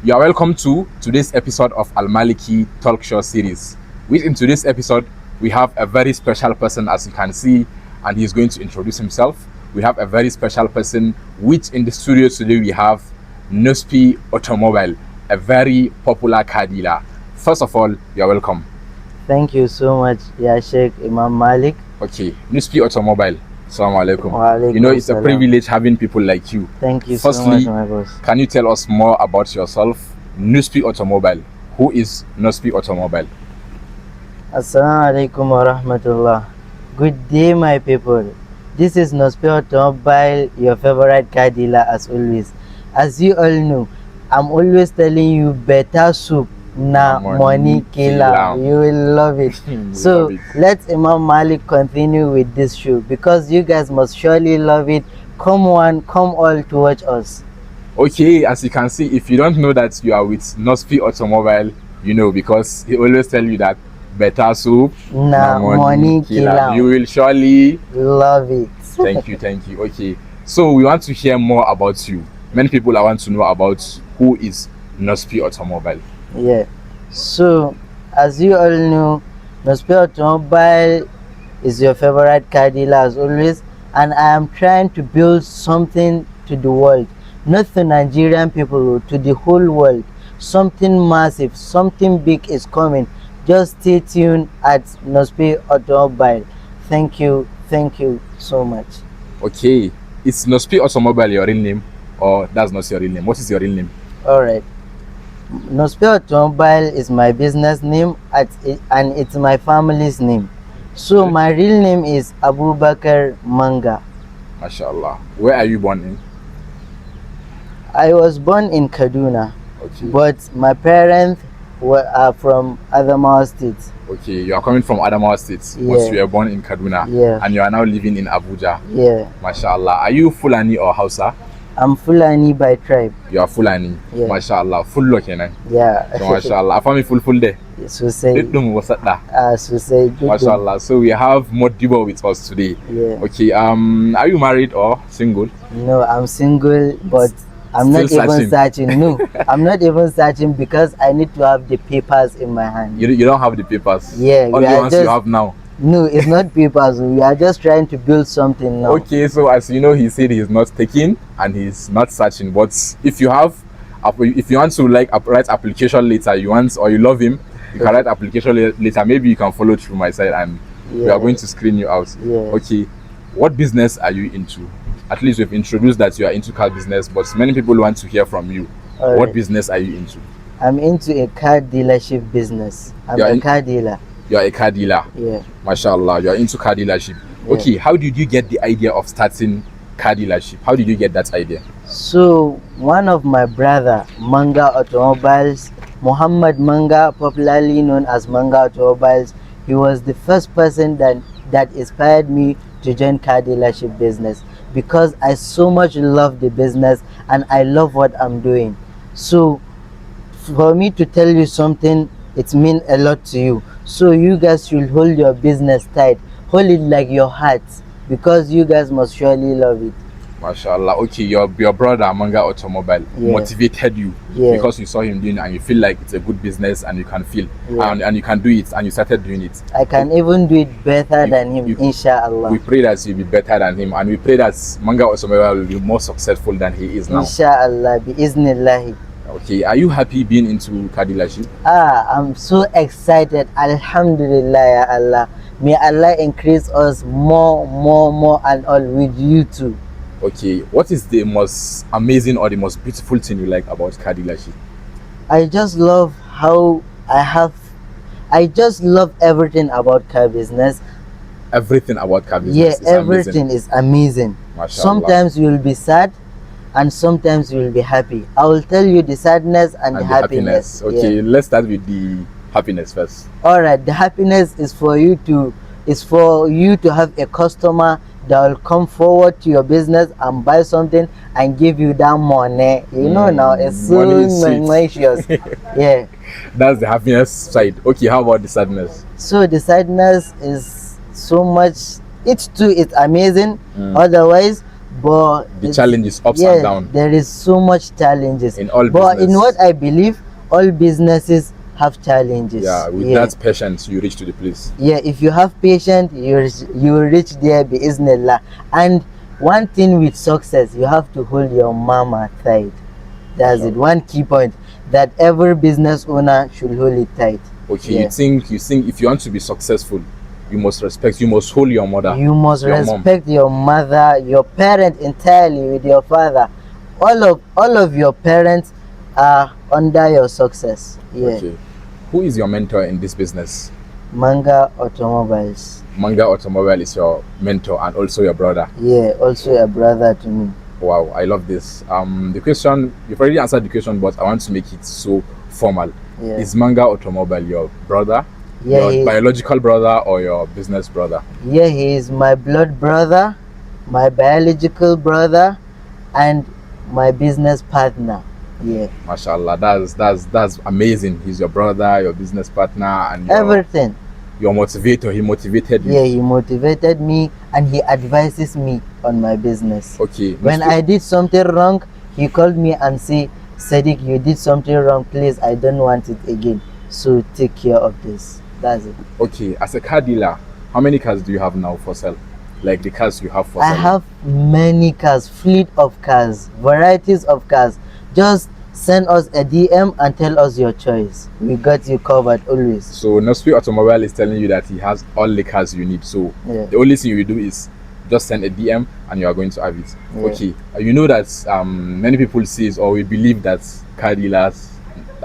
You are welcome to today's episode of Al Maliki Talk Show series. In today's episode, we have a very special person, as you can see, and he's going to introduce himself. We have a very special person, which in the studio today we have Nospe Automobile, a very popular car dealer. First of all, you are welcome. Thank you so much, Sheikh Imam Malik. Okay, Nospe Automobile. Assalamu alaikum. Wa You know, it's a alaikum privilege having people like you. Thank you Firstly, so much, my boss. can you tell us more about yourself? Nospe Automobile. Who is Nospe Automobile? Assalamu alaikum wa rahmatullah. Good day, my people. This is Nospe Automobile, your favorite car dealer as always. As you all know, I'm always telling you better soup na money killer. You will love it. So let Imam Malik continue with this show because you guys must surely love it. Come one, come all to watch us. Okay, as you can see, if you don't know that you are with Nospe Automobile, you know, because he always tell you that better soup na money killer. You will surely love it. Thank you. Okay, so we want to hear more about you. Many people want to know about who is Nospe Automobile. Yeah, so as you all know, Nospe Automobile is your favorite car dealer as always, and I am trying to build something to the world, not to Nigerian people, to the whole world. Something massive, something big is coming. Just stay tuned at Nospe Automobile. Thank you so much. Okay, is Nospe Automobile your real name, or that's not your real name? What is your real name? All right. Nospe Automobile is my business name and it's my family's name. So my real name is Abubakar Manga. MashaAllah. Where are you born in? I was born in Kaduna, okay, but my parents are from Adamawa State. Okay, you are coming from Adamawa State, yeah, but you were born in Kaduna, yeah, and you are now living in Abuja. Yeah. MashaAllah. Are you Fulani or Hausa? I'm Fulani by tribe. You are Fulani. Yeah. MashaAllah. Full kenan. Yeah. So MashaAllah. Afami full day. So say. So say. MashaAllah. So we have Modibo with us today. Yeah. Okay. Are you married or single? No, I'm single, but I'm not even searching. No, I'm not even searching because I need to have the papers in my hand. You don't have the papers? Yeah. All the ones you have now? No, it's not papers. We are just trying to build something now. Okay, so as you know, he said he's not taking and he's not searching. But if you want to write application later, or you love him, you can write application later. Maybe you can follow through my side and we are going to screen you out. Yeah. Okay, what business are you into? At least we've introduced that you are into car business, but many people want to hear from you. What business are you into? I'm into a car dealership business. I'm a car dealer. You're a car dealer? Yeah. MashaAllah, you're into car dealership. Yeah. Okay, how did you get the idea of starting car dealership? How did you get that idea? So, one of my brother, Manga Automobiles, Muhammad Manga, popularly known as Manga Automobiles, he was the first person that inspired me to join car dealership business because I so much love the business and I love what I'm doing. So, for me to tell you something, it means a lot to you. So you guys should hold your business tight. Hold it like your heart because you guys must surely love it. MashaAllah. Okay, your brother Manga Automobile motivated you because you saw him doing it and you feel like it's a good business and you can feel and you can do it and you started doing it. I can even do it better than him, inshallah. We pray that you'll be better than him and we pray that Manga Automobile will be more successful than he is now. Inshallah, bi-iznillah. Okay, are you happy being into car dealership? I'm so excited. Alhamdulillah, ya Allah. May Allah increase us more and all with you too. Okay, what is the most amazing or the most beautiful thing you like about car dealership? I just love everything about car business. Everything about car business? Yeah, everything is amazing. Sometimes you will be sad and sometimes you will be happy. I will tell you the sadness and the happiness. Okay, let's start with the happiness first. All right, the happiness is for you to have a customer that will come forward to your business and buy something and give you that money. You know now, it's so malicious. Yeah, that's the happiness side. Okay, how about the sadness? So the sadness is so much. It too is amazing. Otherwise, but the challenges ups yeah, and down. there is so much challenges In all but business. in what I believe, all businesses have challenges. Yeah, with that patience, you reach to the place. Yeah, if you have patience, you will reach there biiznillah. And one thing with success, you have to hold your mama tight. That's it. One key point that every business owner should hold it tight. Okay, Yeah. you think if you want to be successful, you must hold your mother. You must your respect your mother, your parent entirely with your father. All of your parents are under your success. Yeah. Okay. Who is your mentor in this business? Manga Automobiles. Manga Automobile is your mentor and also your brother. Yeah, also a brother to me. Wow, I love this. The question, you've already answered the question, but I want to make it so formal. Yeah. Is Manga Automobile your brother? Yeah, your biological brother or your business brother? Yeah, he is my blood brother, my biological brother, and my business partner. Yeah. Mashallah, that's amazing. He's your brother, your business partner, and everything. Your motivator. He motivated you. Yeah, he motivated me and he advises me on my business. Okay. When I did something wrong, he called me and say, Sadiq, you did something wrong. Please, I don't want it again. So take care of this. That's it. Okay. As a car dealer, how many cars do you have now for sale? Like the cars you have for sale? I have many cars, fleet of cars, varieties of cars. Just send us a DM and tell us your choice. We got you covered always. So Nospe Automobile is telling you that he has all the cars you need. So the only thing you do is just send a DM and you are going to have it. Yeah. Okay. You know that many people say or we believe that car dealers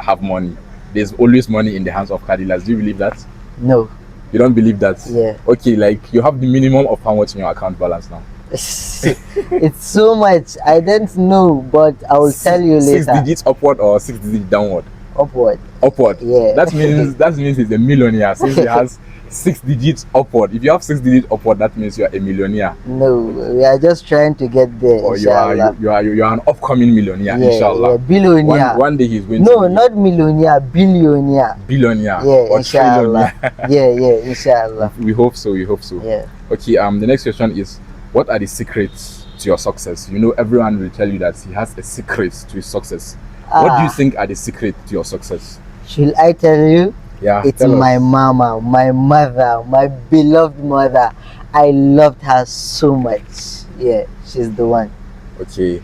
have money. There's always money in the hands of car dealers. Do you believe that? No. You don't believe that? Yeah. Okay, like you have the minimum of how much in your account balance now? It's so much. I don't know, but I will tell you later. 6 digits upward or 6 digits downward? Upward. Upward. Yeah. That means he's a millionaire since he has 6 digits upward. If you have 6 digits upward, that means you are a millionaire. No, we are just trying to get there. Or you are an upcoming millionaire, inshallah. Yeah, billionaire. One day he's going to. No, not millionaire, billionaire. Billionaire. Yeah, or inshallah. Yeah, inshallah. We hope so. Yeah. Okay. The next question is, what are the secrets to your success? You know, everyone will tell you that he has a secret to his success. What do you think are the secrets to your success? Should I tell you? Yeah, it's my mama, my mother, my beloved mother. I loved her so much. Yeah, she's the one. Okay.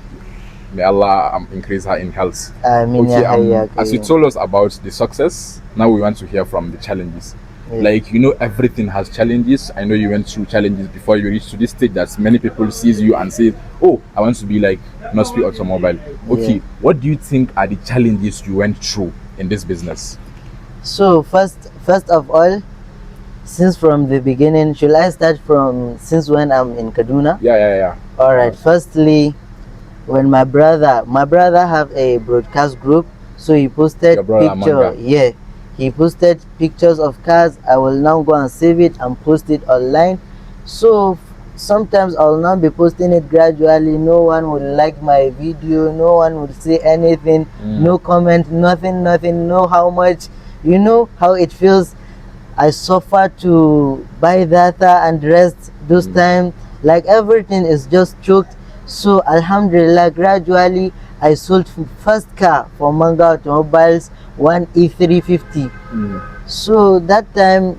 May Allah increase her in health. Okay, as you told us about the success, now we want to hear from the challenges. Yeah. Like, you know, everything has challenges. I know you went through challenges before you reach to this stage that many people sees you and say, oh, I want to be like Nospe Automobile. Okay, what do you think are the challenges you went through in this business? So first of all, since from the beginning, should I start from since when I'm in Kaduna? Yeah. All right. Firstly, when my brother have a broadcast group, so he posted picture. Yeah, he posted pictures of cars. I will now go and save it and post it online. So sometimes I'll now be posting it gradually. No one would like my video. No one would say anything. No comment. Nothing. Know how much. You know how it feels. I suffer to buy data and rest those times. Like everything is just choked. So Alhamdulillah, gradually I sold first car for Manga Automobiles, one E350. So that time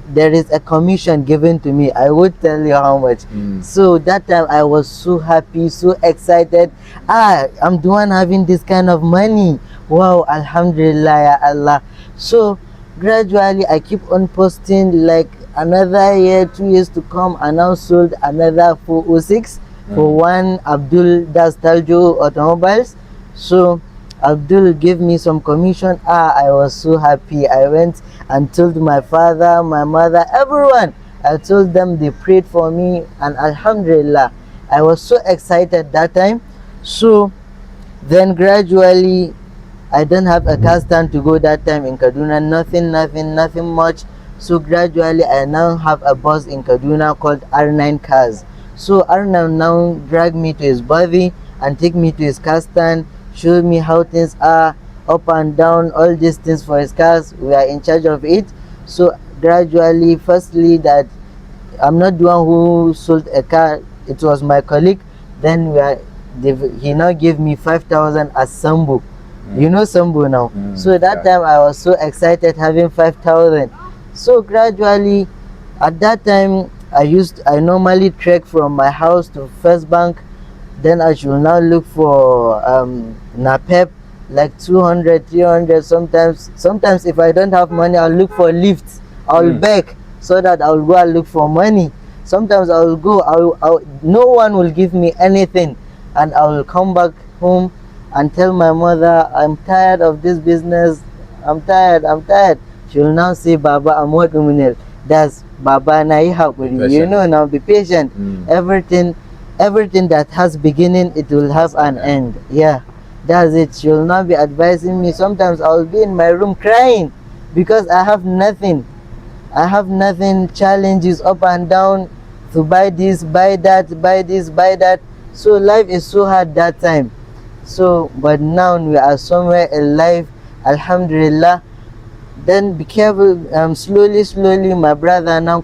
there is a commission given to me. I would tell you how much. So that time I was so happy, so excited. I'm the one having this kind of money. Wow, Alhamdulillah, ya Allah. So gradually I keep on posting. Like another year, 2 years to come, I now sold another 406 for one Abdul Dastaljo Automobiles. So Abdul gave me some commission. I was so happy. I went and told my father, my mother, everyone. I told them, they prayed for me, and Alhamdulillah, I was so excited that time. So then gradually I don't have a car stand to go that time in Kaduna. Nothing much. So gradually I now have a boss in Kaduna called R9 Cars. So R9 now drag me to his body and take me to his car stand, show me how things are up and down, all these things for his cars. We are in charge of it. So gradually, firstly, that I'm not the one who sold a car it was my colleague. Then he now gave me 5,000 as sambu. You know sambu now. So that time I was so excited having 5,000. So gradually, at that time I normally trek from my house to First Bank. Then I should now look for napep, like 200, 300. Sometimes if I don't have money, I'll look for lifts. I'll beg so that I'll go and look for money. Sometimes I'll go, no one will give me anything, and I will come back home and tell my mother, I'm tired of this business. I'm tired. She will now say, Baba, I'm working. That's Baba na yi hakuri. You know, now be patient. Everything that has beginning, it will have an end. Yeah, that's it. She will now be advising me. Sometimes I'll be in my room crying because I have nothing. Challenges up and down to buy this, buy that, buy this, buy that. So life is so hard that time. So, but now we are somewhere in life, alhamdulillah. Then be careful. Slowly, my brother now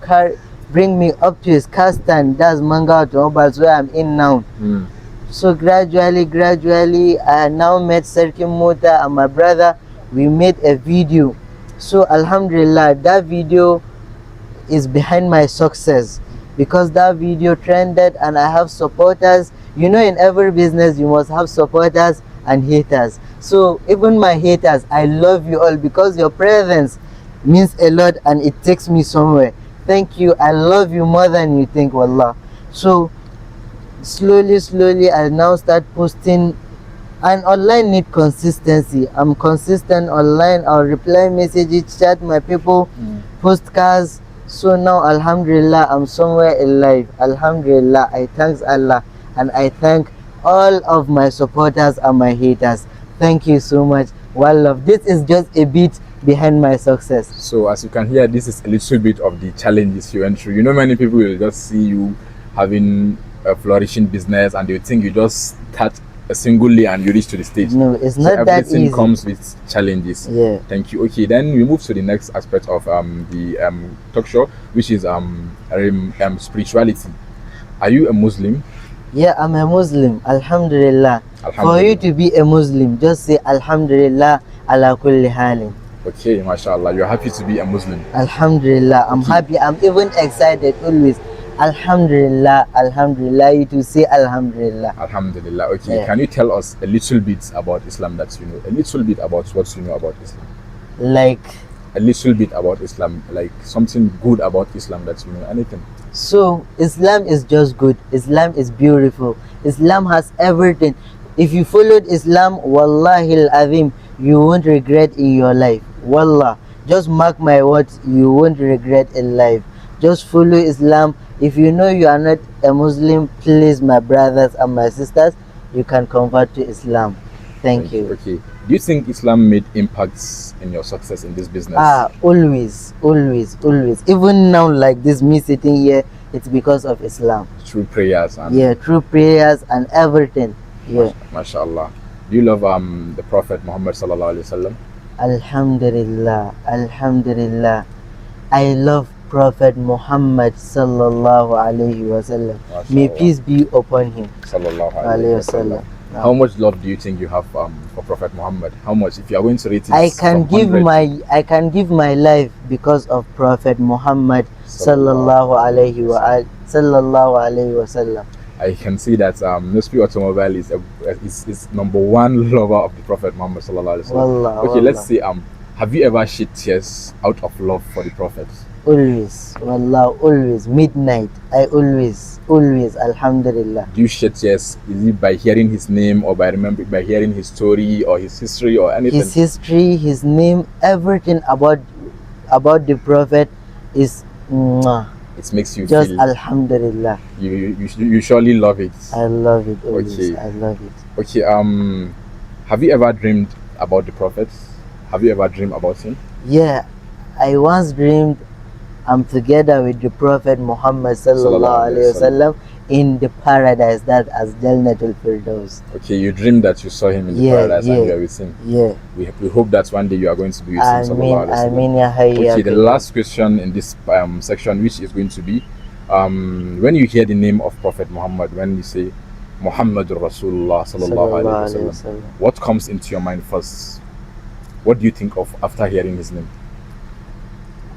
bring me up to his car stand. That's Manga Automobiles where I'm in now. So gradually, I now met Serkin Mota and my brother. We made a video. So alhamdulillah, that video is behind my success because that video trended and I have supporters. You know, in every business you must have supporters and haters. So even my haters, I love you all because your presence means a lot and it takes me somewhere. Thank you. I love you more than you think, wallah. So slowly I now start posting. And online need consistency. I'm consistent online. I'll reply messages, chat my people, post cars. So now alhamdulillah, I'm somewhere in life. Alhamdulillah, I thank Allah and I thank all of my supporters and my haters. Thank you so much. One love. This is just a bit behind my success. So as you can hear, this is a little bit of the challenges you went through. You know, many people will just see you having a flourishing business and they think you just start singly and you reach to the stage. No, it's not that easy. Everything comes with challenges. Yeah. Thank you. Okay, then we move to the next aspect of the talk show, which is spirituality. Are you a Muslim? Yeah, I'm a Muslim. Alhamdulillah. For you to be a Muslim, just say Alhamdulillah ala kulli halin. Okay, mashallah. You're happy to be a Muslim. Alhamdulillah. I'm happy. I'm even excited always. Alhamdulillah, you to say Alhamdulillah. Alhamdulillah. Okay, Can you tell us a little bit about Islam that you know? A little bit about what you know about Islam. Like a little bit about Islam, like something good about Islam that you know. Anything. So Islam is just good. Islam is beautiful. Islam has everything. If you followed Islam, wallahi al-azim, you won't regret in your life. Wallah, just mark my words, you won't regret in life. Just follow Islam. If you know you are not a Muslim, please, my brothers and my sisters, you can convert to Islam. Thank you. Okay. Do you think Islam made impacts in your success in this business? Always. Even now, like this, me sitting here, it's because of Islam. Through prayers and through prayers and everything. Yeah. MashaAllah. Do you love the Prophet Muhammad sallallahu alaihi wasallam? Alhamdulillah. I love Prophet Muhammad sallallahu alaihi wasallam. May peace be upon him. Sallallahu alaihi wasallam. How much love do you think you have for Prophet Muhammad? How much, if you are going to rate it? I can give my life because of Prophet Muhammad sallallahu alaihi wasallam. I can see that Nospe Automobile is number one lover of the Prophet Muhammad sallallahu alaihi wasallam. Okay, let's say have you ever shed tears out of love for the Prophet? Always, wallah, always. Midnight, I always, alhamdulillah. Do you shed tears? Is it by hearing his name or by hearing his story or his history or anything? His history, his name, everything about the Prophet is it makes you just feel alhamdulillah. You surely love it. I love it always. Okay. I love it. Okay, have you ever dreamed about the Prophet? Have you ever dreamed about him? Yeah, I once dreamed I'm together with the Prophet Muhammad sallallahu alaihi wasallam in the paradise, that as Jannatul Firdaus. Okay, you dreamed that you saw him in the paradise and you are with him. Yeah. We hope that one day you are going to be with him. Ameen, ya hayya. Okay, the last question in this section, which is going to be, When you hear the name of Prophet Muhammad, when you say Muhammadur Rasulullah sallallahu alaihi wasallam, what comes into your mind first? What do you think of after hearing his name?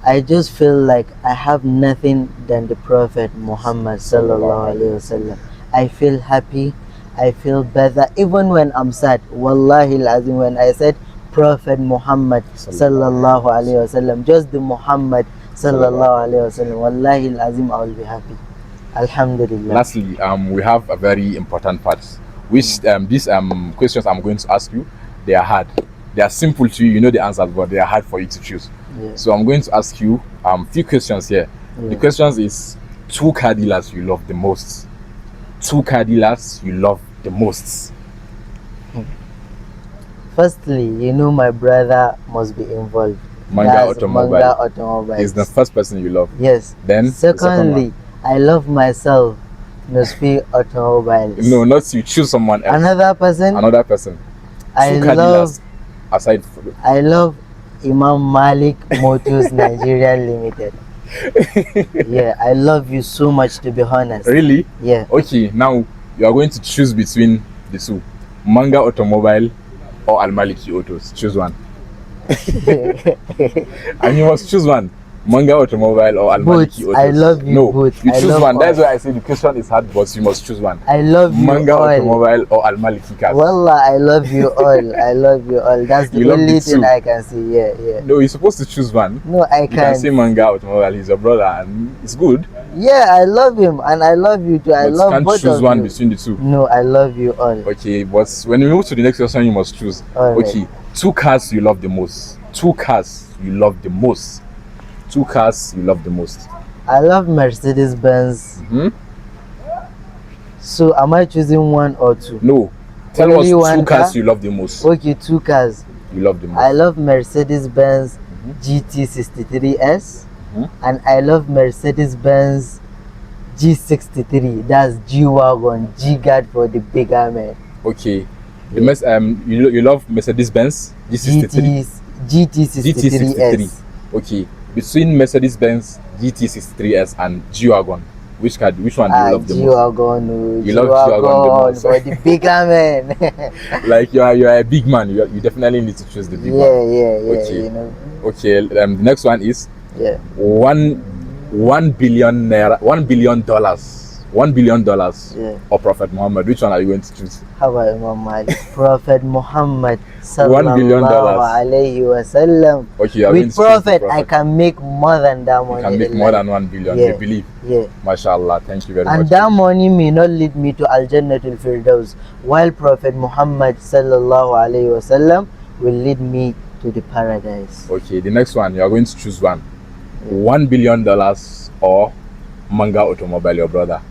I just feel like I have nothing than the Prophet Muhammad sallallahu alaihi wasallam. I feel happy, I feel better, even when I'm sad. Wallahi lazim, when I said Prophet Muhammad sallallahu alaihi wasallam, just the Muhammad sallallahu alaihi wasallam, wallahi lazim, I will be happy. Alhamdulillah. Lastly, we have a very important part, which these questions I'm going to ask you, they are hard. They are simple to you, you know the answers, but they are hard for you to choose. Yeah. So I'm going to ask you few questions here. Yeah. The questions is 2 car dealers you love the most. 2 car dealers you love the most. Firstly, you know my brother must be involved. Manga Automobile is the first person you love. Yes. Then secondly, I love myself. Nospe Automobile. No, not you. Choose someone else. Another person. 2 car dealers aside from. I love Imam Malik Motors Nigeria Limited. Yeah, I love you so much, to be honest. Really? Yeah. Okay, now you are going to choose between the 2, Manga Automobile or Al Maliki Autos. Choose one. And you must choose one. Manga Automobile or Al Maliki Autos. I love you both. You choose one. That's why I say the question is hard, but you must choose one. I love you Manga all. Automobile or Al Maliki Cars. Wallah, I love you all. I love you all. That's the only thing I can see. Yeah. No, you're supposed to choose one. No, I can't. You can say Manga Automobile. He's your brother and it's good. Yeah, I love him and I love you too. I love both of you. You can't choose one between the 2. No, I love you all. Okay, but when we move to the next question, you must choose. Okay, 2 cars you love the most. 2 cars you love the most. 2 cars you love the most. I love Mercedes Benz. So am I choosing 1 or 2? No. Tell us 2 cars you love the most. Okay, 2 cars you love the most. I love Mercedes Benz GT63S and I love Mercedes Benz G63. That's G-Wagon, G-Guard for the bigger man. Okay. You love Mercedes Benz GT63S. Okay. Between Mercedes Benz GT63S and G-Wagon, which one do you love the most? G-Wagon. You love G-Wagon the most. For the bigger man. Like you are a big man. You definitely need to choose the big one. Yeah. Okay. You know. Okay. The next one is $1 billion. $1 billion or Prophet Muhammad. Which one are you going to choose? How about Imam Malik? Prophet Muhammad $1 billion. Alayhi wasallam. Okay, with Prophet, I can make more than that money. You can make more than 1 billion. You believe? Yeah. MashaAllah. Thank you very much. And that money may not lead me to Al Jannatul Firdaus, while Prophet Muhammad sallallahu alayhi wasallam will lead me to the paradise. Okay, the next one, you are going to choose one. $1 billion or Manga Automobile, your brother.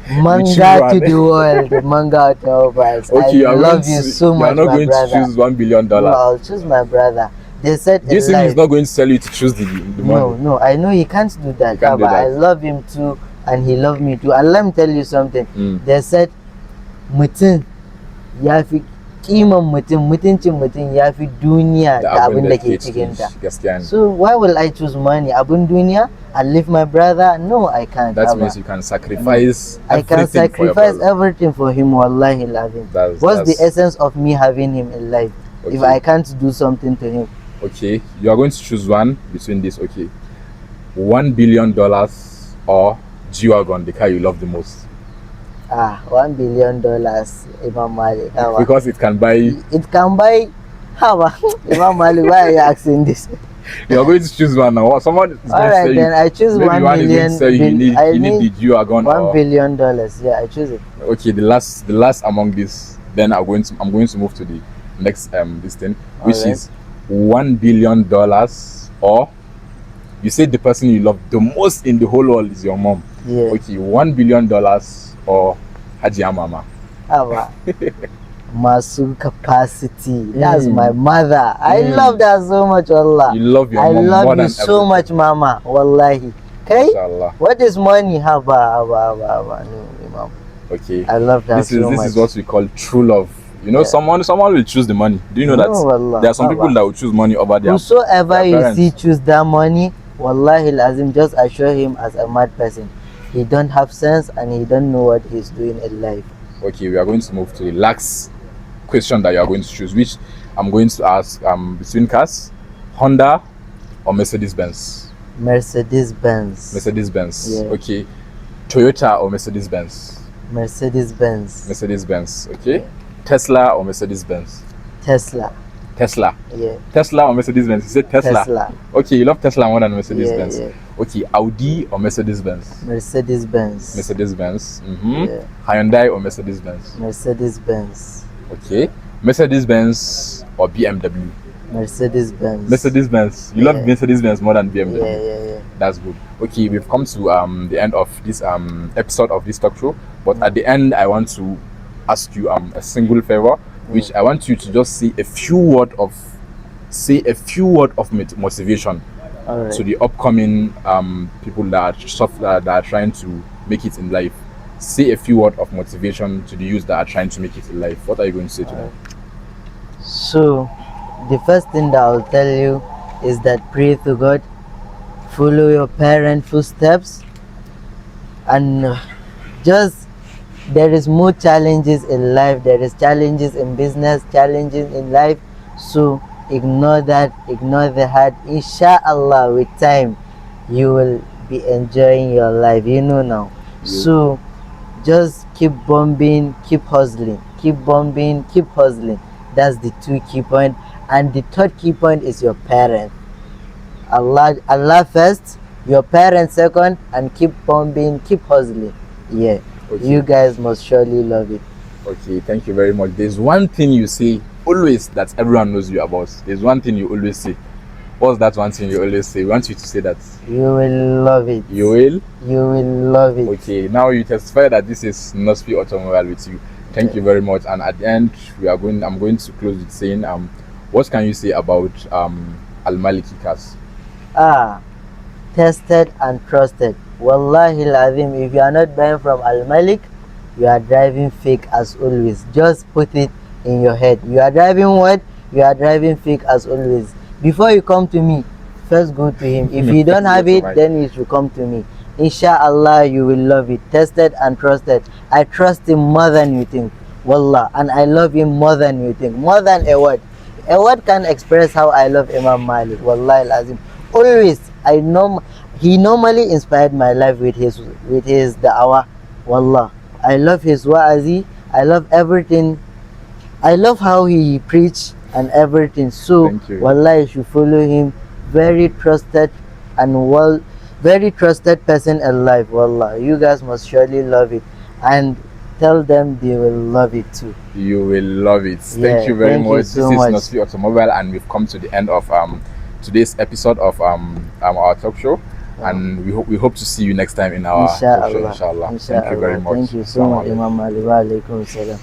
Manga to the world, Manga Automobiles. Okay, I love you so much, you are not my going brother. to choose $1 billion. No, I'll choose my brother. They said this thing is not going to tell you to choose the money. No, I know he can't do that. Can't do that. I love him too, and he loved me too. And let me tell you something. They said, mutum ya fi kiman mutuncin mutum ya fi duniya da abin da ke cikinta. So why will I choose money? Abin duniya and leave my brother? No, I can't. That means you can sacrifice everything for him. Wallahi loving. What's the essence of me having him in life if I can't do something to him? Okay, you are going to choose one between this. Okay, $1 billion or G-Wagon, the car you love the most. $1 billion, Imam Malik. Because it can buy. It can buy. Imam Malik, why are you asking this? You are going to choose one now. Someone is going All right, to say then I choose $1 million. You need the G-Wagon. $1 billion. Yeah, I choose it. Okay, the last among this. Then I'm going to move to the next this thing, which is $1 billion or you say the person you love the most in the whole world is your mom. Yeah. Okay, $1 billion or Hajiya Mama. Muscle capacity. That's my mother. I love that so much, Allah. You love your mom. I love more you than so everything. much, Mama. Wallahi. Okay? What is money? No, Imam. Okay. I love that this so much. This is what we call true love. You know, someone will choose the money. Do you know that? Allah, there are some people that will choose money over their whosoever you see choose that money, Wallahi lazim, just assure him as a mad person. He don't have sense and he don't know what he's doing in life. Okay, we are going to move to the last question that you are going to choose, which I'm going to ask between cars, Honda or Mercedes-Benz? Mercedes-Benz. Mercedes-Benz. Yeah. Okay. Toyota or Mercedes-Benz? Mercedes-Benz. Mercedes-Benz. Okay. Yeah. Tesla or Mercedes-Benz? Tesla. Tesla. Yeah. Tesla or Mercedes-Benz? You said Tesla. Tesla. Okay, you love Tesla more than Mercedes-Benz. Yeah. Okay, Audi or Mercedes-Benz? Mercedes-Benz. Mercedes-Benz. Yeah. Hyundai or Mercedes-Benz? Mercedes-Benz. Okay. Mercedes-Benz or BMW? Mercedes-Benz. Mercedes-Benz. You love Mercedes-Benz more than BMW. Yeah. That's good. Okay, we've come to the end of this episode of this talk show. But at the end, I want to ask you a single favor, which I want you to just say a few word of motivation to the upcoming people that are trying to make it in life. Say a few words of motivation to the youth that are trying to make it in life. What are you going to say to them? So, the first thing that I'll tell you is that pray to God, follow your parents' footsteps, and just there is more challenges in life. There is challenges in business, challenges in life. So ignore that, ignore the hard. Inshallah, with time, you will be enjoying your life. You know now. So just keep bombing, keep hustling, keep bombing, keep hustling. That's the two key point. And the third key point is your parents. Allah first, your parents second, and keep bombing, keep hustling. Yeah. Okay. You guys must surely love it. Okay, thank you very much. There's one thing you say always that everyone knows you about. There's one thing you always say. What's that one thing you always say? We want you to say that. You will love it. You will? You will love it. Okay, now you testify that this is Nospe Automobile with you. Thank you very much. And at the end, I'm going to close with saying, what can you say about Al-Maliki cars? Tested and trusted. Wallahi lazim, if you are not buying from Al-Malik, you are driving fake as always. Just put it in your head. You are driving what? You are driving fake as always. Before you come to me, first go to him. If you don't have it, then you should come to me. Inshallah, you will love it. Tested and trusted. I trust him more than you think. Wallah. And I love him more than you think. More than a word. A word can express how I love Imam Malik. Wallahi lazim. Always. I know he normally inspired my life with his da'wah. Wallah. I love his wa'azi. I love everything. I love how he preach and everything. So wallahi, you should follow him. Very trusted and very trusted person in life. Wallah, you guys must surely love it, and tell them they will love it too. You will love it. Thank you very much. This is Nospe Automobile, and we've come to the end of today's episode of our talk show. And we hope to see you next time in our talk show, inshallah. Thank you very much. Thank you so much, Imam Ali. Wa alaikum salam.